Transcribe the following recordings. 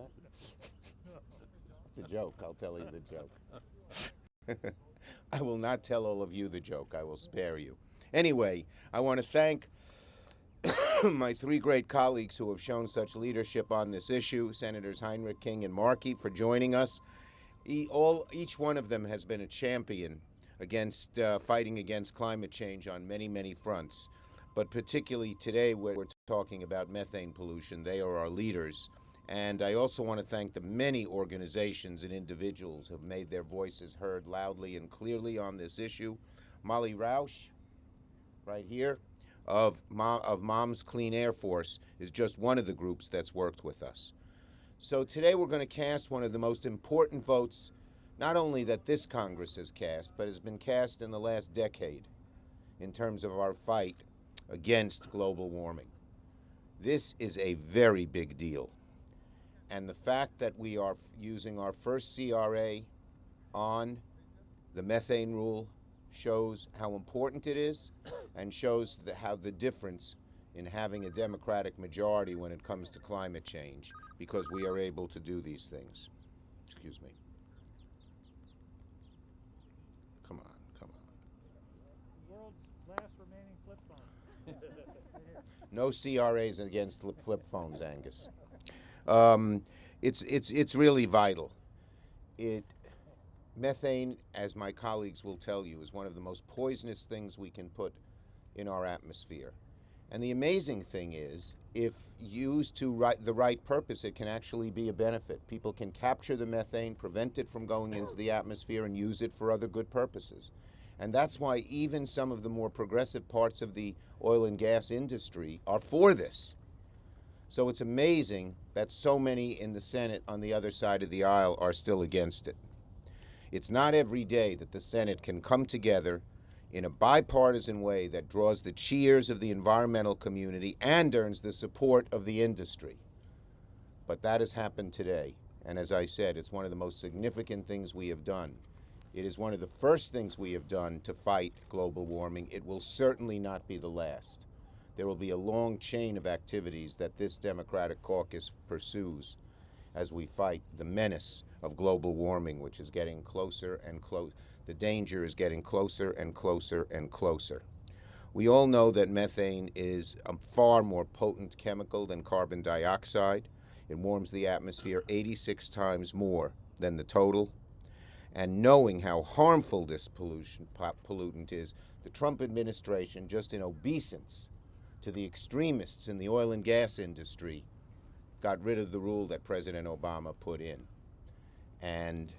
that? It's a joke. I'll tell you the joke. I will not tell all of you the joke. I will spare you. Anyway, I want to thank my three great colleagues who have shown such leadership on this issue, Senators Heinrich, King, and Markey, for joining us. Each one of them has been a champion against fighting against climate change on many, many fronts. But particularly today, when we're talking about methane pollution, they are our leaders. And I also want to thank the many organizations and individuals who have made their voices heard loudly and clearly on this issue. Molly Roush, right here, of Mom's Clean Air Force, is just one of the groups that's worked with us. So today we're going to cast one of the most important votes, not only that this Congress has cast, but has been cast in the last decade in terms of our fight against global warming. This is a very big deal. And the fact that we are using our first CRA on the methane rule shows how important it is and shows how the difference in having a Democratic majority when it comes to climate change, because we are able to do these things. Excuse me. Come on, come on. World's last remaining flip phone. No CRAs against flip phones, Angus. It's really vital. Methane, as my colleagues will tell you, is one of the most poisonous things we can put in our atmosphere. And the amazing thing is, if used to the right purpose, it can actually be a benefit. People can capture the methane, prevent it from going into the atmosphere, and use it for other good purposes. And that's why even some of the more progressive parts of the oil and gas industry are for this. So it's amazing that so many in the Senate on the other side of the aisle are still against it. It's not every day that the Senate can come together in a bipartisan way that draws the cheers of the environmental community and earns the support of the industry. But that has happened today. And as I said, it's one of the most significant things we have done. It is one of the first things we have done to fight global warming. It will certainly not be the last. There will be a long chain of activities that this Democratic caucus pursues as we fight the menace of global warming, which is getting closer and closer. The danger is getting closer and closer and closer. We all know that methane is a far more potent chemical than carbon dioxide. It warms the atmosphere 86 times more than the total. And knowing how harmful this pollutant is, the Trump administration, just in obeisance to the extremists in the oil and gas industry, got rid of the rule that President Obama put in. And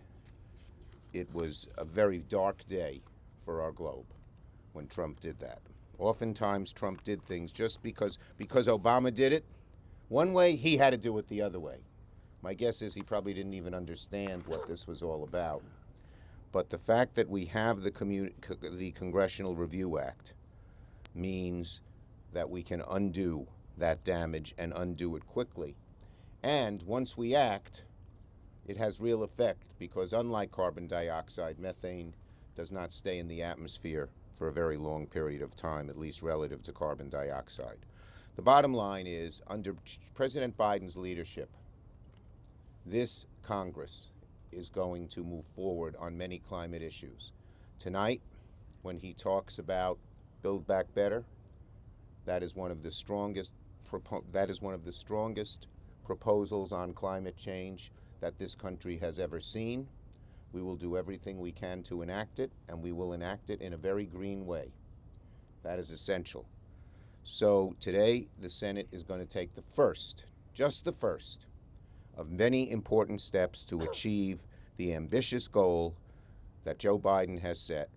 it was a very dark day for our globe when Trump did that. Oftentimes Trump did things just because Obama did it one way, he had to do it the other way. My guess is he probably didn't even understand what this was all about. But the fact that we have the Congressional Review Act means that we can undo that damage and undo it quickly. And once we act, it has real effect, because unlike carbon dioxide, methane does not stay in the atmosphere for a very long period of time, at least relative to carbon dioxide. The bottom line is, under President Biden's leadership, this Congress is going to move forward on many climate issues. Tonight, when he talks about Build Back Better, that is one of the strongest proposals on climate change that this country has ever seen. We will do everything we can to enact it, and we will enact it in a very green way. That is essential. So today, the Senate is going to take the first, just the first, of many important steps to achieve the ambitious goal that Joe Biden has set,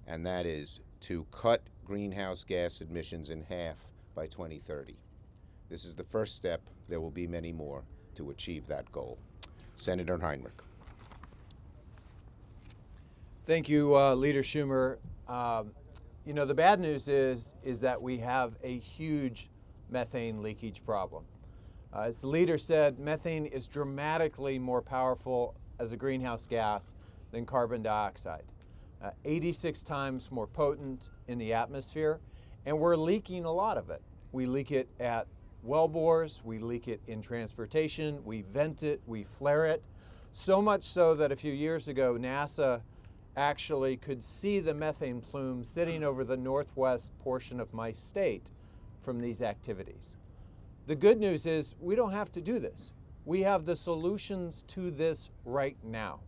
and that is to cut greenhouse gas emissions in half by 2030. This is the first step. There will be many more to achieve that goal. Senator Heinrich. Thank you, Leader Schumer. You know, the bad news is that we have a huge methane leakage problem. As the leader said, methane is dramatically more powerful as a greenhouse gas than carbon dioxide. 86 times more potent in the atmosphere, and we're leaking a lot of it. We leak it at wellbores, we leak it in transportation, we vent it, we flare it. So much so that a few years ago, NASA actually could see the methane plume sitting over the northwest portion of my state from these activities. The good news is we don't have to do this. We have the solutions to this right now.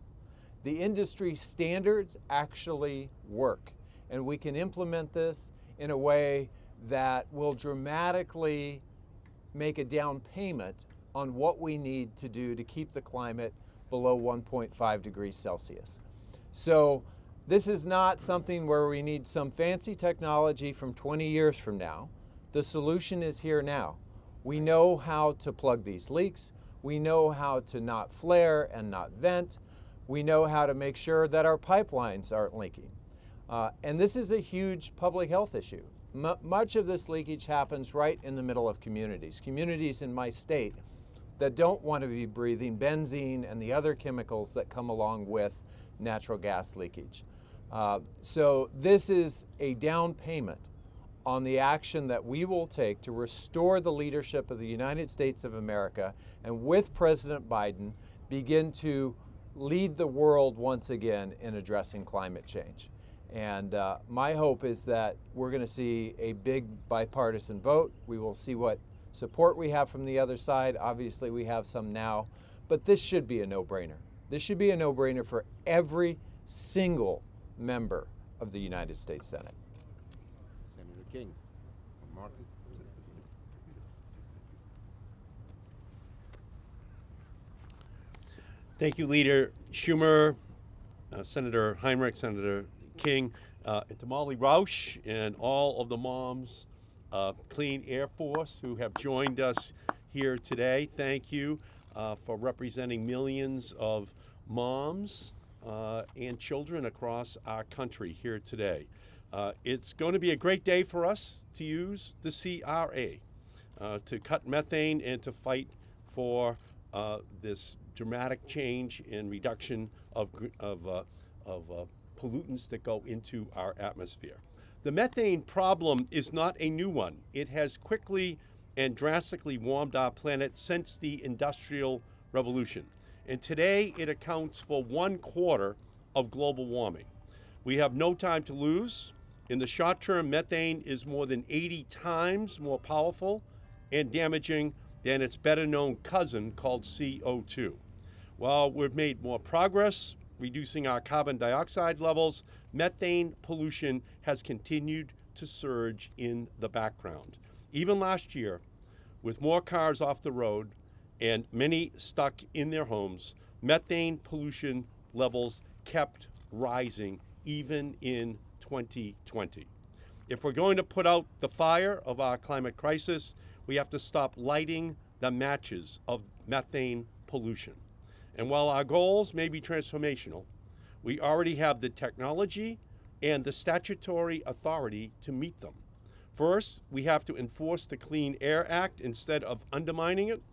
The industry standards actually work, and we can implement this in a way that will dramatically make a down payment on what we need to do to keep the climate below 1.5 degrees Celsius. So this is not something where we need some fancy technology from 20 years from now. The solution is here now. We know how to plug these leaks. We know how to not flare and not vent. We know how to make sure that our pipelines aren't leaking. And this is a huge public health issue. Much of this leakage happens right in the middle of communities. Communities in my state that don't want to be breathing benzene and the other chemicals that come along with natural gas leakage. So this is a down payment on the action that we will take to restore the leadership of the United States of America, and with President Biden, begin to lead the world once again in addressing climate change. And my hope is that we're going to see a big bipartisan vote. We will see what support we have from the other side. Obviously, we have some now, but this should be a no-brainer. This should be a no-brainer for every single member of the United States Senate. Senator King, Markey. Thank you, Leader Schumer, Senator Heinrich, Senator King, and to Molly Roush, and all of the moms of Clean Air Force who have joined us here today. Thank you for representing millions of moms and children across our country here today. It's going to be a great day for us to use the CRA to cut methane and to fight for this dramatic change in reduction of pollutants that go into our atmosphere. The methane problem is not a new one. It has quickly and drastically warmed our planet since the Industrial Revolution. And today it accounts for 1/4 of global warming. We have no time to lose. In the short term, methane is more than 80 times more powerful and damaging than its better known cousin called CO2. While we've made more progress reducing our carbon dioxide levels, methane pollution has continued to surge in the background. Even last year, with more cars off the road and many stuck in their homes, methane pollution levels kept rising even in 2020. If we're going to put out the fire of our climate crisis, we have to stop lighting the matches of methane pollution. And while our goals may be transformational, we already have the technology and the statutory authority to meet them. First, we have to enforce the Clean Air Act instead of undermining it.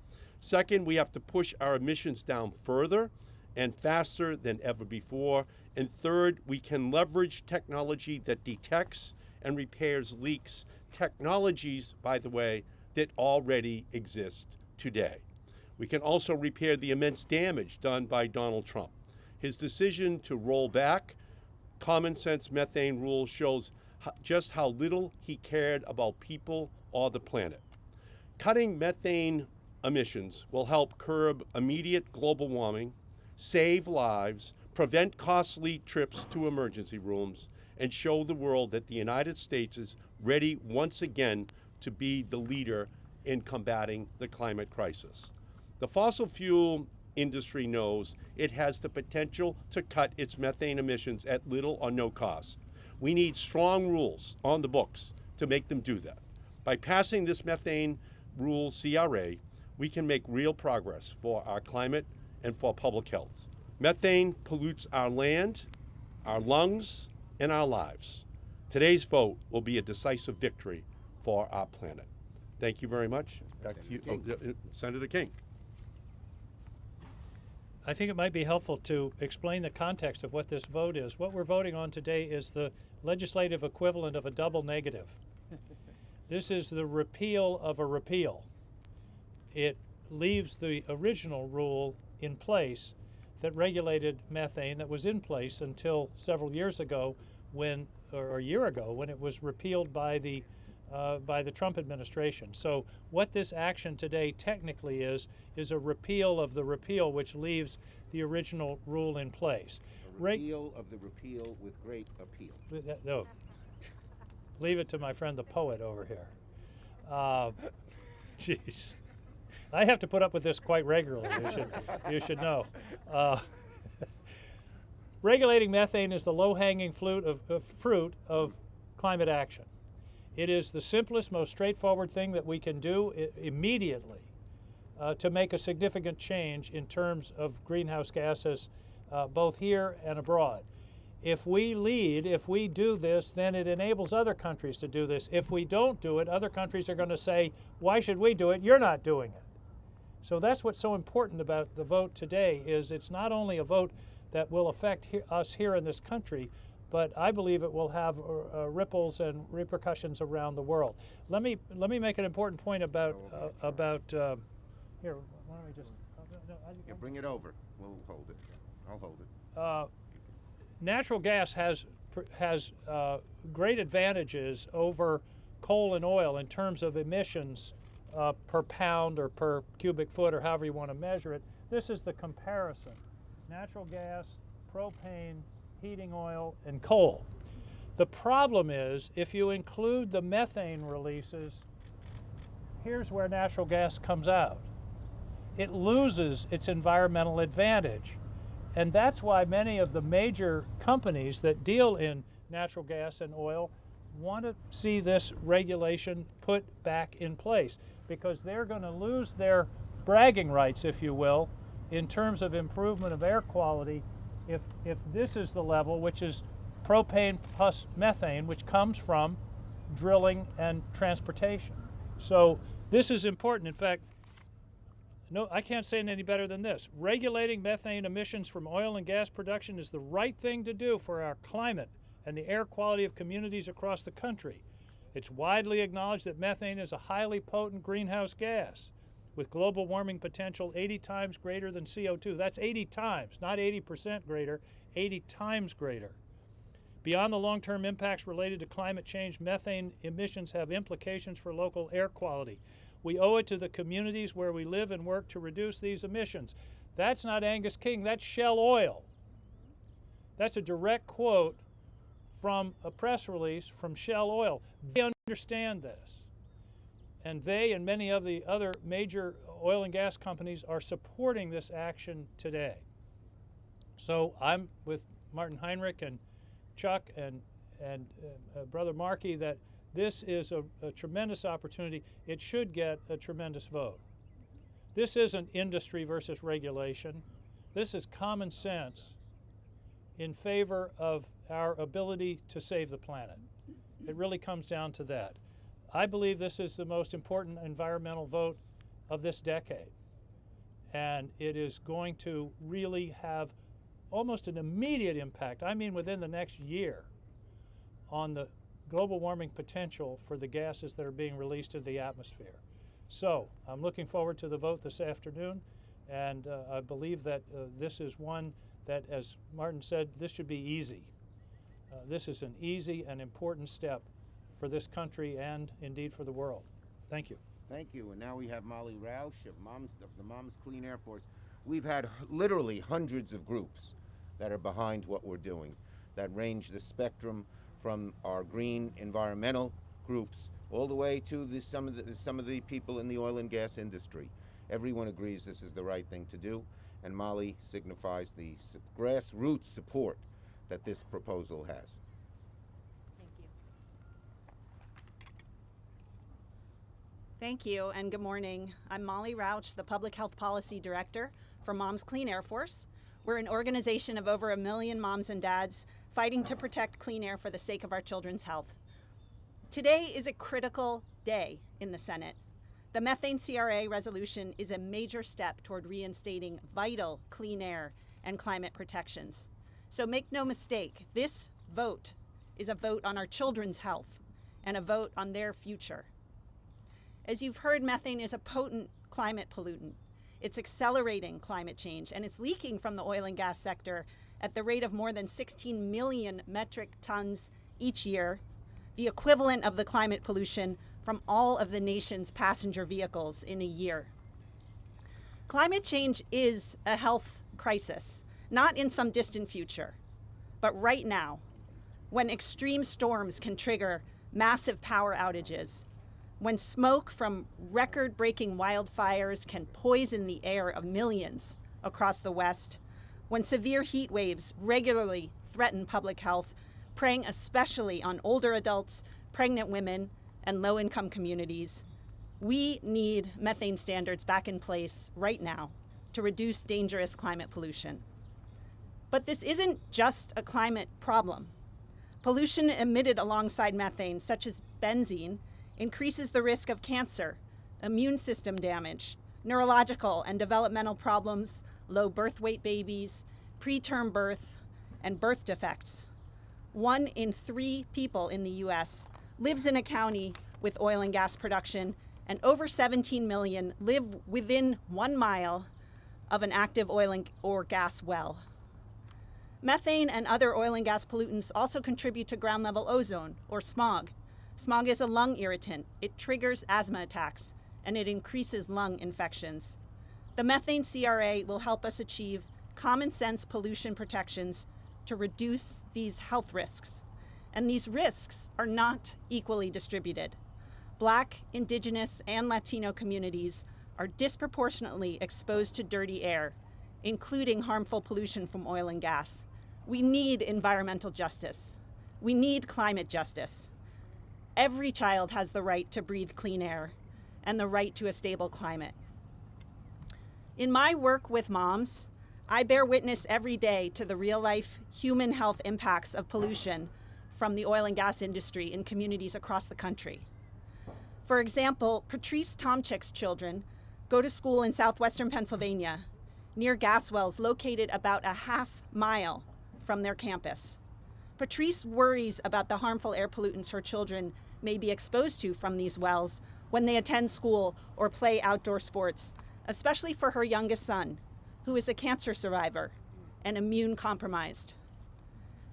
Second, we have to push our emissions down further and faster than ever before. And third, we can leverage technology that detects and repairs leaks, technologies, by the way, that already exist today. We can also repair the immense damage done by Donald Trump. His decision to roll back common sense methane rules shows just how little he cared about people or the planet. Cutting methane emissions will help curb immediate global warming, save lives, prevent costly trips to emergency rooms, and show the world that the United States is ready once again to be the leader in combating the climate crisis. The fossil fuel industry knows it has the potential to cut its methane emissions at little or no cost. We need strong rules on the books to make them do that. By passing this methane rule CRA, we can make real progress for our climate and for public health. Methane pollutes our land, our lungs, and our lives. Today's vote will be a decisive victory for our planet. Thank you very much. Back to you, Senator King. I think it might be helpful to explain the context of what this vote is. What we're voting on today is the legislative equivalent of a double negative. This is the repeal of a repeal. it leaves the original rule in place that regulated methane that was in place until several years ago when, or a year ago, when it was repealed by the Trump administration. So what this action today technically is a repeal of the repeal, which leaves the original rule in place. A repeal of the repeal with great appeal. No, leave it to my friend the poet over here. Jeez, I have to put up with this quite regularly. You should know. Regulating methane is the low-hanging fruit of climate action. It is the simplest, most straightforward thing that we can do immediately to make a significant change in terms of greenhouse gases, both here and abroad. If we lead, if we do this, then it enables other countries to do this. If we don't do it, other countries are going to say, why should we do it? You're not doing it. So that's what's so important about the vote today, is it's not only a vote that will affect us here in this country, but I believe it will have ripples and repercussions around the world. Let me make an important point about here. Why don't we just? Yeah, bring it over. We'll hold it. I'll hold it. Natural gas has great advantages over coal and oil in terms of emissions per pound or per cubic foot, or however you want to measure it. This is the comparison: natural gas, propane, heating oil, and coal. The problem is, if you include the methane releases, here's where natural gas comes out. It loses its environmental advantage. And that's why many of the major companies that deal in natural gas and oil want to see this regulation put back in place, because they're going to lose their bragging rights, if you will, in terms of improvement of air quality if this is the level, which is propane plus methane, which comes from drilling and transportation. So this is important. In fact, no, I can't say it any better than this. Regulating methane emissions from oil and gas production is the right thing to do for our climate and the air quality of communities across the country. It's widely acknowledged that methane is a highly potent greenhouse gas with global warming potential 80 times greater than CO2. That's 80 times, not 80% greater, 80 times greater. Beyond the long-term impacts related to climate change, methane emissions have implications for local air quality. We owe it to the communities where we live and work to reduce these emissions. That's not Angus King, that's Shell Oil. That's a direct quote from a press release from Shell Oil. They understand this. And they and many of the other major oil and gas companies are supporting this action today. So I'm with Martin Heinrich and Chuck and Brother Markey that this is a tremendous opportunity. It should get a tremendous vote. This isn't industry versus regulation. This is common sense in favor of our ability to save the planet. It really comes down to that. I believe this is the most important environmental vote of this decade. And it is going to really have almost an immediate impact, I mean within the next year, on the global warming potential for the gases that are being released into the atmosphere. So I'm looking forward to the vote this afternoon, and I believe that this is one that, as Martin said, this should be easy. This is an easy and important step for this country and indeed for the world. Thank you. Thank you. And now we have Molly Roush of the Moms Clean Air Force. We've had literally hundreds of groups that are behind what we're doing, that range the spectrum from our green environmental groups all the way to some of the people in the oil and gas industry. Everyone agrees this is the right thing to do, and Molly signifies the grassroots support that this proposal has. Thank you, and good morning. I'm Molly Roush, the Public Health Policy Director for Moms Clean Air Force. We're an organization of over 1 million moms and dads fighting to protect clean air for the sake of our children's health. Today is a critical day in the Senate. The methane CRA resolution is a major step toward reinstating vital clean air and climate protections. So make no mistake, this vote is a vote on our children's health and a vote on their future. As you've heard, methane is a potent climate pollutant. It's accelerating climate change, and it's leaking from the oil and gas sector at the rate of more than 16 million metric tons each year, the equivalent of the climate pollution from all of the nation's passenger vehicles in a year. Climate change is a health crisis, not in some distant future, but right now, when extreme storms can trigger massive power outages, when smoke from record-breaking wildfires can poison the air of millions across the West, when severe heat waves regularly threaten public health, preying especially on older adults, pregnant women, and low-income communities, we need methane standards back in place right now to reduce dangerous climate pollution. But this isn't just a climate problem. Pollution emitted alongside methane, such as benzene, increases the risk of cancer, immune system damage, neurological and developmental problems, low birth weight babies, preterm birth, and birth defects. 1 in 3 people in the US lives in a county with oil and gas production, and over 17 million live within 1 mile of an active oil or gas well. Methane and other oil and gas pollutants also contribute to ground level ozone, or smog. Smog is a lung irritant. It triggers asthma attacks, and it increases lung infections. The methane CRA will help us achieve common sense pollution protections to reduce these health risks. And these risks are not equally distributed. Black, Indigenous, and Latino communities are disproportionately exposed to dirty air, including harmful pollution from oil and gas. We need environmental justice. We need climate justice. Every child has the right to breathe clean air and the right to a stable climate. In my work with moms, I bear witness every day to the real-life human health impacts of pollution from the oil and gas industry in communities across the country. For example, Patrice Tomchik's children go to school in southwestern Pennsylvania, near gas wells located about a half mile from their campus. Patrice worries about the harmful air pollutants her children may be exposed to from these wells when they attend school or play outdoor sports, especially for her youngest son, who is a cancer survivor and immune compromised.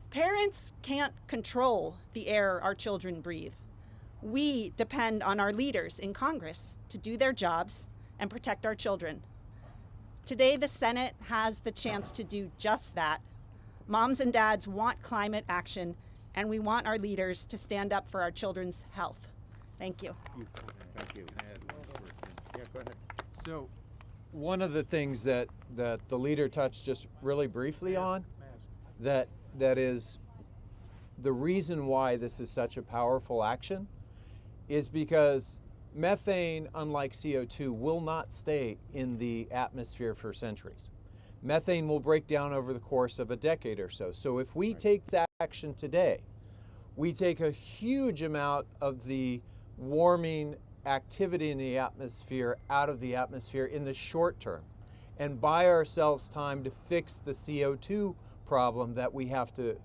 Parents can't control the air our children breathe. We depend on our leaders in Congress to do their jobs and protect our children. Today, the Senate has the chance to do just that. Moms and dads want climate action, and we want our leaders to stand up for our children's health. Thank you. Thank you. Yeah, go ahead. So, one of the things that the leader touched just really briefly on, that is the reason why this is such a powerful action, is because methane, unlike CO2, will not stay in the atmosphere for centuries. Methane will break down over the course of a decade or so. So if we take this action today, we take a huge amount of the warming activity in the atmosphere out of the atmosphere in the short term and buy ourselves time to fix the CO2 problem that we have to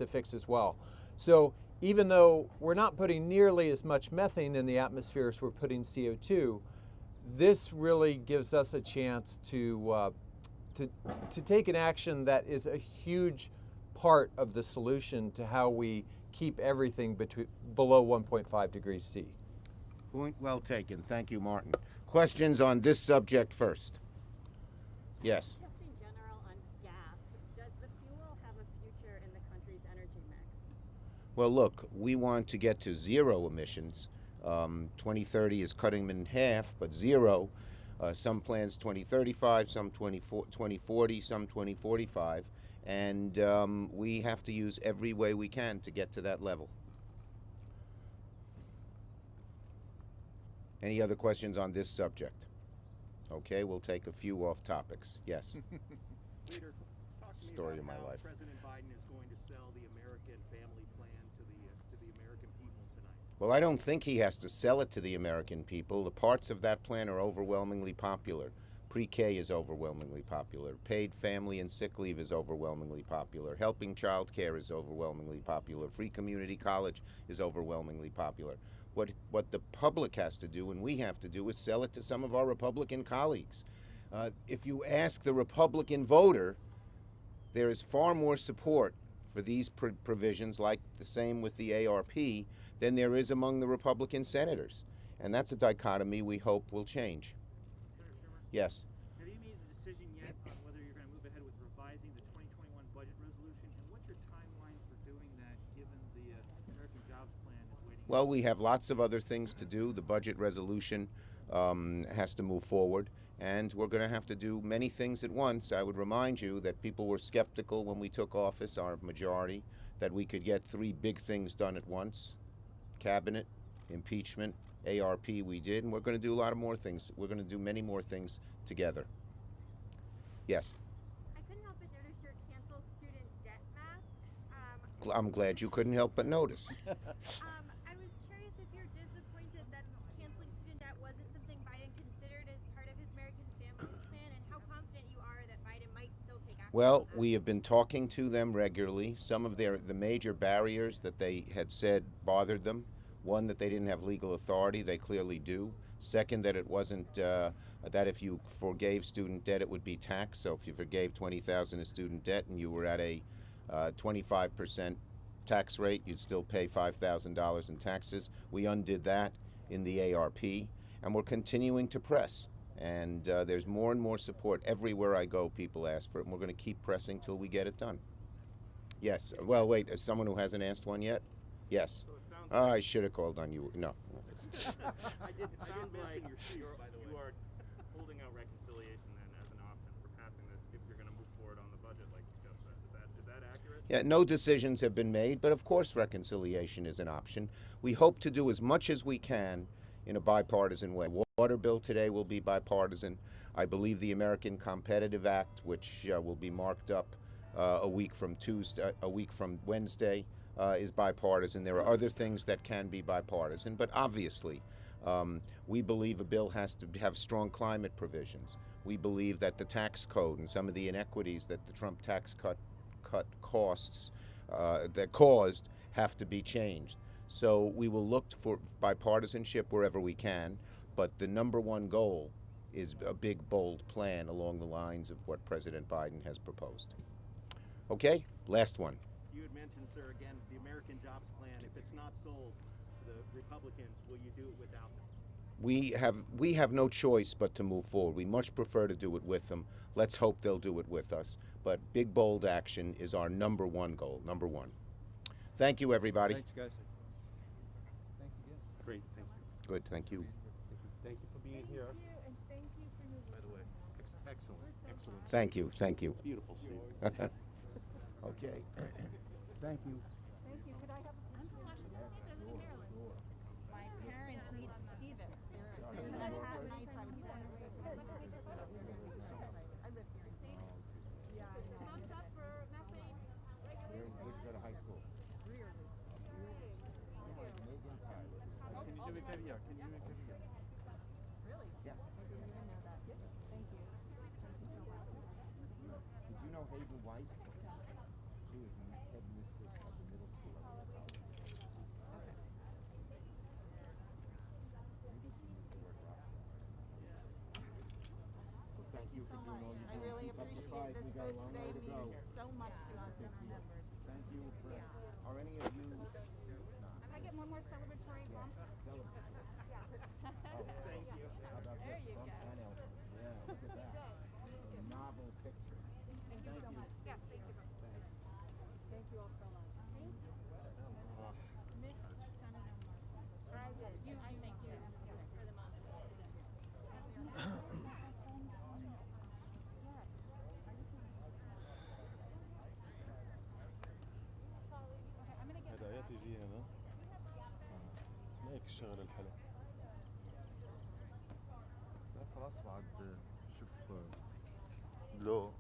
fix as well. So even though we're not putting nearly as much methane in the atmosphere as we're putting CO2, this really gives us a chance to take an action that is a huge part of the solution to how we keep everything below 1.5 degrees C. Point well taken. Thank you, Martin. Questions on this subject first? Yes. Just in general on gas, does the fuel have a future in the country's energy mix? Well, look, we want to get to zero emissions. 2030 is cutting them in half, but zero. Some plans 2035, some 2040, some 2045. And we have to use every way we can to get to that level. Any other questions on this subject? Okay, we'll take a few off topics. Yes. Leader, talk to me Story about of my how life. President Biden is going to sell the American family plan to the American people tonight. Well, I don't think he has to sell it to the American people. The parts of that plan are overwhelmingly popular. Pre-K is overwhelmingly popular. Paid family and sick leave is overwhelmingly popular. Helping child care is overwhelmingly popular. Free community college is overwhelmingly popular. What the public has to do and we have to do is sell it to some of our Republican colleagues. If you ask the Republican voter, there is far more support for these provisions, like the same with the ARP, than there is among the Republican senators. And that's a dichotomy we hope will change. Senator Schumer, Yes. have you made the decision yet on whether you're going to move ahead with revising the 2021 budget resolution? And what's your timeline for doing that, given the American Jobs Plan is waiting? Well, we have lots of other things to do. The budget resolution has to move forward, and we're going to have to do many things at once. I would remind you that people were skeptical when we took office, our majority, that we could get 3 big things done at once: cabinet, impeachment, ARP. We did, and we're going to do a lot of more things. We're going to do many more things together. Yes. I couldn't help but notice your cancel student debt mask. I'm glad you couldn't help but notice. I was curious if you're disappointed that canceling student debt wasn't something Biden considered as part of his American Families Plan, and how confident you are that Biden might still take action. Well, we have been talking to them regularly. Some of the major barriers that they had said bothered them. One, that they didn't have legal authority. They clearly do. Second, that it wasn't that if you forgave student debt, it would be taxed. So if you forgave $20,000 in student debt and you were at a 25% tax rate, you'd still pay $5,000 in taxes. We undid that in the ARP, and we're continuing to press. And there's more and more support. Everywhere I go, people ask for it, and we're going to keep pressing till we get it done. Yes. Well, wait, as someone who hasn't asked one yet? Yes. So it sounds I should have called on you. No. I didn't mention your speech, by the way. You are holding out reconciliation then as an option for passing this if you're going to move forward on the budget, like you just said. Is that accurate? Yeah, no decisions have been made, but of course reconciliation is an option. We hope to do as much as we can in a bipartisan way. Water bill today will be bipartisan. I believe the American Competitive Act, which will be marked up a week from Wednesday, is bipartisan. There are other things that can be bipartisan, but obviously we believe a bill has to have strong climate provisions. We believe that the tax code and some of the inequities that the Trump tax cut costs that caused have to be changed. So we will look for bipartisanship wherever we can, but the number one goal is a big, bold plan along the lines of what President Biden has proposed. Okay, last one. You had mentioned, sir, again, the American Jobs Plan. If it's not sold to the Republicans, will you do it without them? We have no choice but to move forward. We much prefer to do it with them. Let's hope they'll do it with us. But big, bold action is our number one goal, number one. Thank you, everybody. Thanks, guys. Thanks again. Great, thank you. Good, thank you. Thank you for being here. And thank you for your By the way, excellent. Thank you, thank you. Beautiful scene. Okay. Thank you. Thank you. Could I have a picture? My parents need to see this. They're in Manhattan nights. I would I live here. Yeah, I know. Thumbs up for Methane. Where did you go to high school? Can you do me a favor? Yeah, can you do me a favor? Really? Yeah. I didn't even know that. Yes. Thank you. Did you know Hayden White? She was headmistress of the middle school. Maybe she used to work Rockford. Well, thank you for doing all you do. I really Keep up the appreciate fight. this. We got a long way to go. Means so much to us and our members. Thank you. Are any of you? I get one more celebratory bump. Celebrate. Thank you. How about There this? you Bump go. and elbow. Yeah, look at that. A novel picture. Thank you. Yes, thank you. Thank you all so much. Thank you. Miss Senator Markey. I did. I thank you for the moment. هدايات يجي هنا هيك الشغل الحلو لا خلاص بعد شوف لو